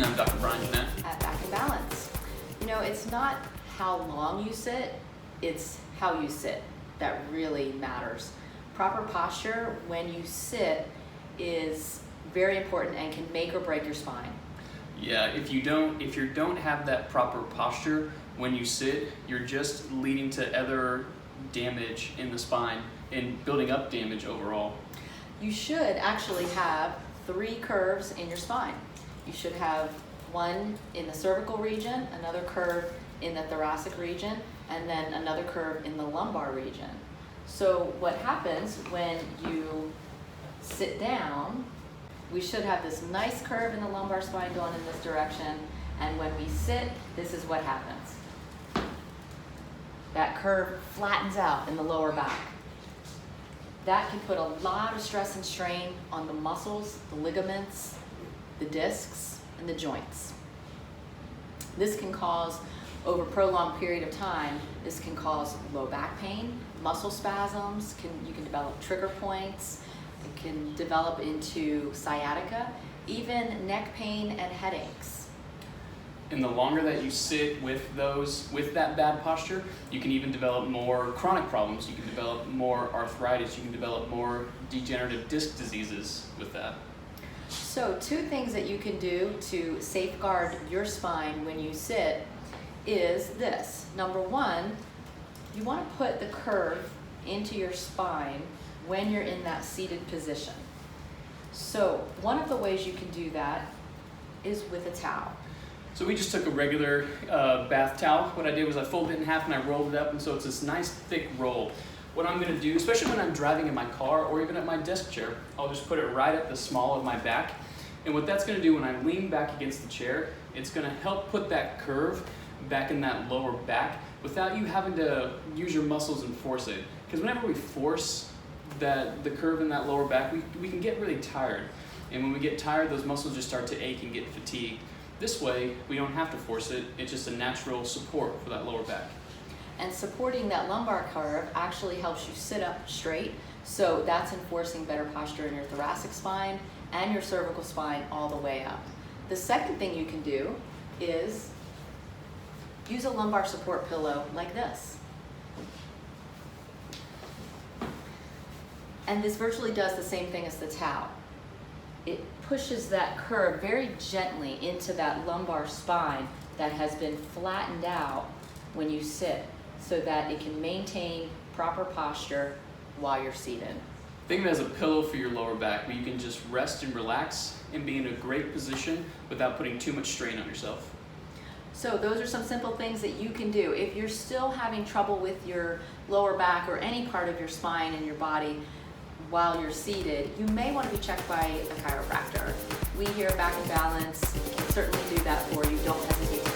And I'm Dr. Brian Jeanette. At Back and Balance. You know, it's not how long you sit, it's how you sit that really matters. Proper posture when you sit is very important and can make or break your spine. Yeah, if you don't have that proper posture when you sit, you're just leading to other damage in the spine and building up damage overall. You should actually have 3 curves in your spine. You should have one in the cervical region, another curve in the thoracic region, and then another curve in the lumbar region. So what happens when you sit down, we should have this nice curve in the lumbar spine going in this direction, and when we sit, this is what happens. That curve flattens out in the lower back. That can put a lot of stress and strain on the muscles, the ligaments, the discs, and the joints. This can cause, over a prolonged period of time, this can cause low back pain, muscle spasms, you can develop trigger points, it can develop into sciatica, even neck pain and headaches. And the longer that you sit with that bad posture, you can even develop more chronic problems. You can develop more arthritis. You can develop more degenerative disc diseases with that. So 2 things that you can do to safeguard your spine when you sit is this. Number 1, you want to put the curve into your spine when you're in that seated position. So one of the ways you can do that is with a towel. So we just took a regular bath towel. What I did was I folded it in half and I rolled it up, and so it's this nice thick roll. What I'm gonna do, especially when I'm driving in my car or even at my desk chair, I'll just put it right at the small of my back. And what that's gonna do when I lean back against the chair, it's gonna help put that curve back in that lower back without you having to use your muscles and force it. Because whenever we force the curve in that lower back, we can get really tired. And when we get tired, those muscles just start to ache and get fatigued. This way, we don't have to force it. It's just a natural support for that lower back. And supporting that lumbar curve actually helps you sit up straight. So that's enforcing better posture in your thoracic spine and your cervical spine all the way up. The second thing you can do is use a lumbar support pillow like this. And this virtually does the same thing as the towel. It pushes that curve very gently into that lumbar spine that has been flattened out when you sit, so that it can maintain proper posture while you're seated. Think of it as a pillow for your lower back where you can just rest and relax and be in a great position without putting too much strain on yourself. So those are some simple things that you can do. If you're still having trouble with your lower back or any part of your spine and your body while you're seated, you may want to be checked by a chiropractor. We here at Back and Balance can certainly do that for you. Don't hesitate to